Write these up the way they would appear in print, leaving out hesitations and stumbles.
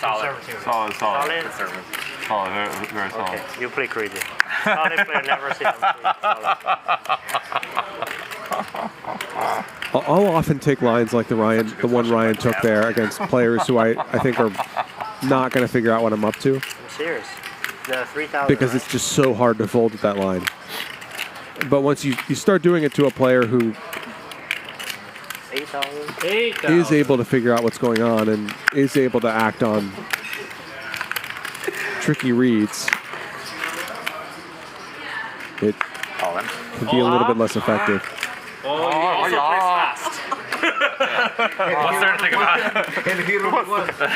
Solid. Solid. Solid? Very solid. Okay, you play crazy. Solid player, never see them play solid. I'll often take lines like the one Ryan took there against players who I think are not going to figure out what I'm up to. I'm serious. The 3,000. Because right? it's just so hard to fold at that line. But once you start doing it to a player who 8,000. is able to figure out what's going on and is able to act on tricky reads, it can be a little bit less effective. Oh, he also plays fast. What's there to think about?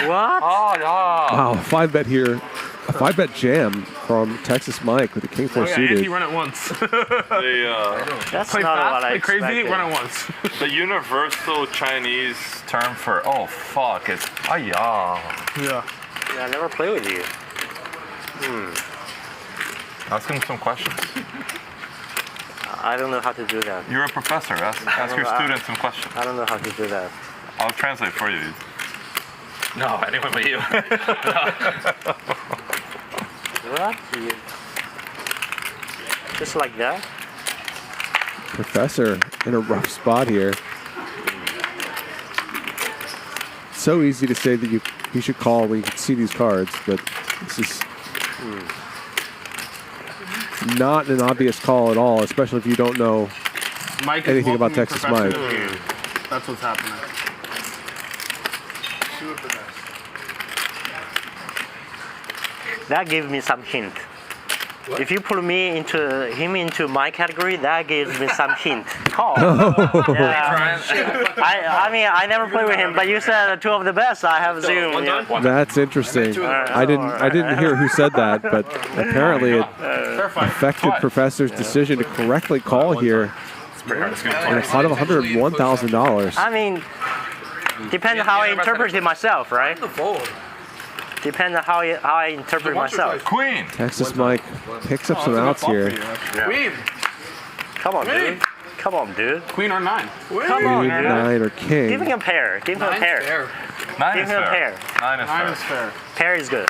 What? Oh, yeah. Wow, 5-bet here. A 5-bet jam from Texas Mike with the King 4 And suited. he run it once. That's Play not fast, what I play crazy, expected. run it once. The universal Chinese term for fuck is yeah. Yeah. Yeah, I never play with you. Ask him some questions. I don't know how to do that. You're a professor. Ask your students some questions. I don't know how to do that. I'll translate for you. No, anyone but you. What? Just like that? Professor in a rough spot here. So easy to say that you should call when you can see these cards, but this is not an obvious call at all, especially if you don't know Mike is anything about welcoming Texas Professor Mike. to the game. That's what's happening. That gives me some hint. If you put him into my category, that gives me some hint. Call. Yeah. I mean, I never played with him, but you said two of the best. I have assumed. Yeah. That's interesting. I didn't hear who said that, but apparently it affected Professor's decision to correctly call here in a pot of $101,000. I mean, depends how I interpret it myself, right? Depends on how I interpret myself. Queen. Texas Mike picks up some outs here. Queen. Come on, dude. Come on, dude. Queen or 9. Come on, Queen, dude. 9, or Give king. him a pair. Give him a pair. 9 Give is him a fair. pair. 9 is 9 fair. is fair. Pair is good.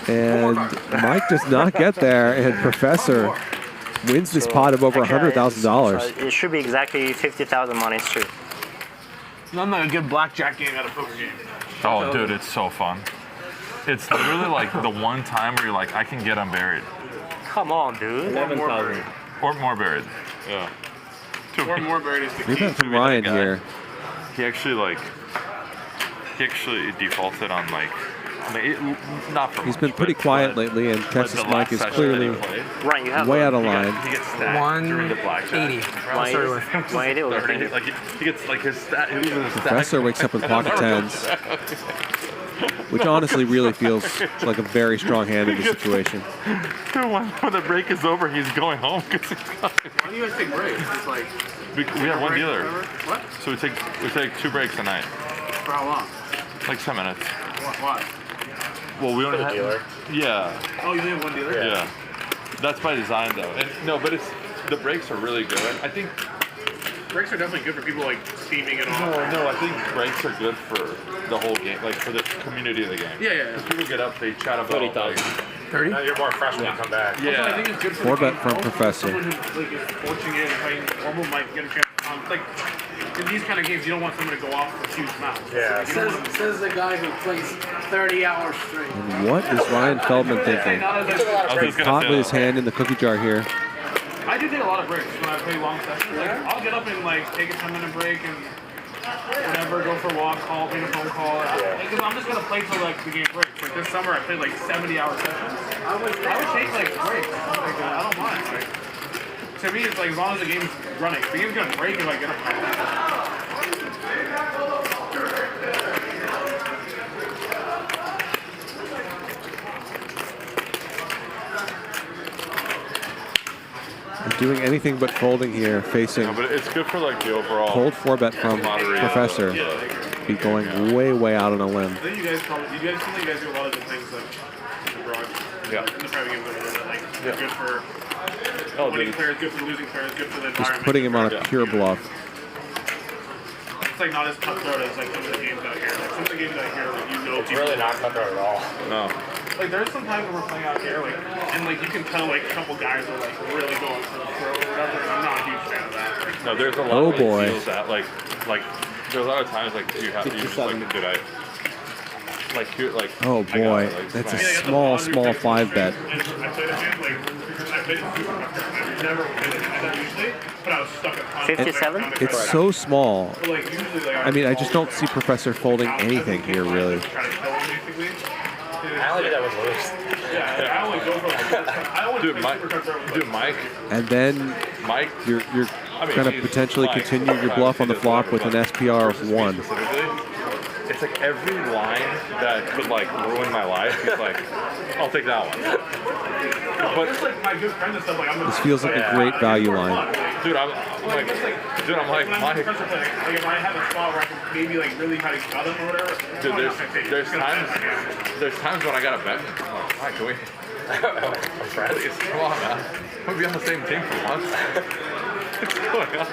And Mike does not get there, and Professor wins this pot of over $100,000. So it should be exactly 50,000 money straight. None like a good blackjack game at a poker game. Oh, dude, it's so fun. It's literally like the one time where you're like, I can get unburied. Come on, dude. 11,000. Or more buried. Yeah. Or more buried is the Three key. bet from Ryan guy. here. He actually defaulted on not for He's much, been pretty but- quiet but- lately, and but Texas the Mike last is session clearly that he played, Ryan, you have way out of he line. gets stacked during the blackjack. 180 or 30, like he gets like his stat. He loses his stack. Professor wakes up with pocket tens, which honestly really feels like a very strong hand in this situation. When the break is over, he's going home because Why do you guys take breaks? It's like we have one dealer, what? so we take 2 breaks a night, For how long? like 10 minutes. Why? Well, we only have dealer. Yeah, Oh, you only have one dealer? yeah. That's by design though. And no, but the breaks are really good. I think Breaks are definitely good for people like steaming and all. no, I think breaks are good for the whole game, like for the community of the game. Yeah. Because people get up, they chat about 30? You're more fresh when you come back. I Yeah. think it's good for 4-bet the from game. Professor. Someone who is forging in and playing normal might get a chance. Like in these kind of games, you don't want someone to go off for huge amounts. Yeah. You don't want them- Says the guy who plays 30 hours straight. And what is Ryan Feldman thinking? I was just Caught gonna with his say hand in the cookie jar here. I do take a lot of breaks when I play long sessions. Like, I'll get up and like take a 10-minute break and whatever, go for a walk, call, make a phone call. Because I'm just gonna play till like the game breaks. Like this summer, I played like 70-hour sessions. I would take like breaks. Like, I don't mind. Like, to me, it's like as long as the game's running. If the game's gonna break, if I get up. Doing anything but folding here, facing no, but it's good for like the overall. cold 4-bet from camaraderie. Professor. Be going way out on a limb. I think you guys seem like you guys do a lot of the things like in the garage. Yeah. In the private games, like good for Oh, winning dude. players, good for losing players, good for the Just environment. putting him on a Yeah. pure bluff. it's like not as cutthroat as like some of the games out here. Like some of the games out here, like you know, It's really not cutthroat at all. No. like there's some times when we're playing out here, like and like you can tell like a couple guys are like really going for the throw or whatever. And I'm not a huge fan of that. Like, No, there's a lot Oh, of boy. deals that like there's a lot of times like you have to use like dude like here like Oh I got boy, it, like, that's a fine. small 5 bet. And I played a game like I played I've never played it like that usually, but I was stuck at 57? It's so small. But, like, usually, like, I mean, I just don't see Professor folding anything here, really. I only did that with loose. Yeah, I only go for I only Dude, play Mike, super cutthroat with, dude, Mike, And then Mike. you're I mean, going to he's potentially Mike, continue your but bluff on the he does flop with an whatever, SPR but of 1. specifically, it's like every line that could like ruin my life. He's like, I'll take that one. but it's like my good friends and stuff. Like I'm This feels like a great value line. Dude, I'm like, when I'm Mike. professor playing, like if I have a spot where I can maybe like really try to cut him or whatever. Dude, I'm not gonna take it. there's It's gonna times happen. there's times when I gotta bet. I'm like, Mike, can we? Please, come on, man. We'll be on the same team for once. What's going on?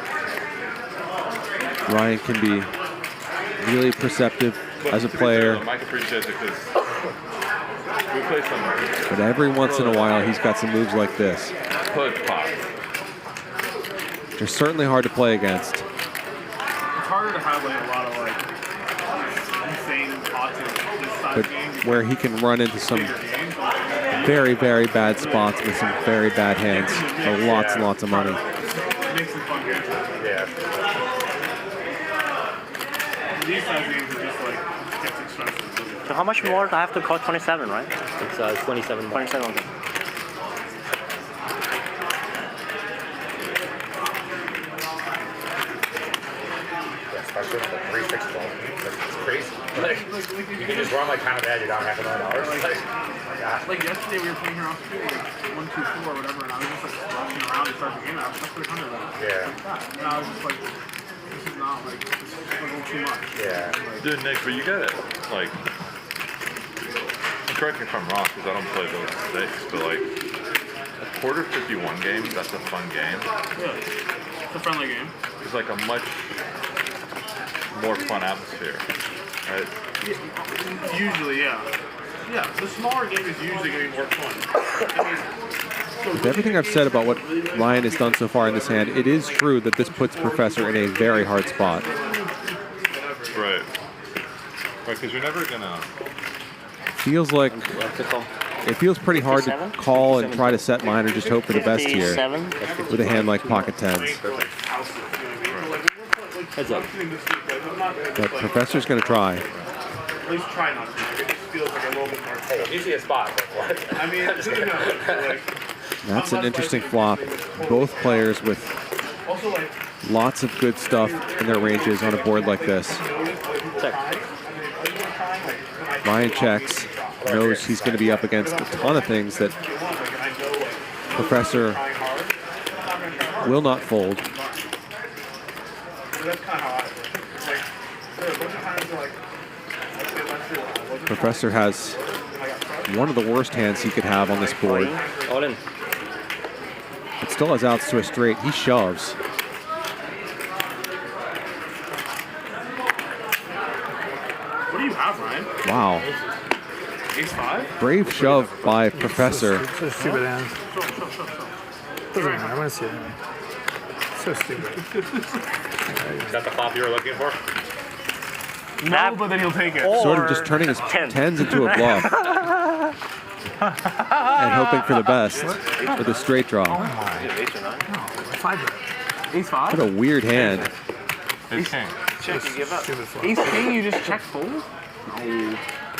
Ryan can be really perceptive But as a to be fair, player, Mike appreciates it because we play some but every once in a while he's got some moves like this. hood pop. They're certainly hard to play against. It's harder to have like a lot of like insane pots in this size But game. where he can run into some very, very bad spots with some very bad hands for lots and lots of money. It makes it fun games. Yeah. These size games are just like gets expensive. So how much more do I have to call 27, right? It's 27 more. 27. Okay. Yeah, especially with the 3-6 12. It's crazy. Like, you can just run like kind of bad, you're down $500,000. Like, God. Like yesterday we were playing here off the field, like 1, 2, 4 or whatever, and I was just like rushing around to start the game. And I was stuck with 100 of them. Yeah. And I was just like, this is not like this is a little too much. Yeah. Dude, Nick, but you gotta like. Correct me if I'm wrong, because I don't play those stakes, but like a quarter 51 game, that's a fun game. Yeah. It's a friendly game. It's like a much more fun atmosphere, right? Usually, yeah. Yeah, the smaller game is usually going to be more fun. I mean, With everything I've said about what Ryan has done so far in this hand, it is true that this puts Professor in a very hard spot. Right. Right, because you're never gonna. Feels like it feels pretty hard to call and try to set mine or just hope for the best here 57. with a hand like pocket tens. Heads up. But Professor's going to try. At least try not to. Like, it just feels like a little bit more. Hey, easiest spot. Like, what? I mean, you know, like, That's an interesting flop. Both players with also like lots of good stuff in their ranges on a board like this. Ryan checks, knows he's going to be up against a ton of things that Professor will not fold. that's kind of how I feel. Like, there are a bunch of times where, like, Professor has one of the worst hands he could have on this board. All in. It still has outs to a straight. He shoves. what do you have, Ryan? Wow. Ace 5? Brave shove by Professor. So stupid hands. Doesn't matter. I'm gonna see it anyway. So stupid. Is that the flop you were looking for? No, but then he'll take it. Sort of just turning his tens into a bluff. And hoping for the best with a straight draw. 5 bet. Ace 5? What a weird hand. It's king. Stupid flop. Ace King, you just check fold? No.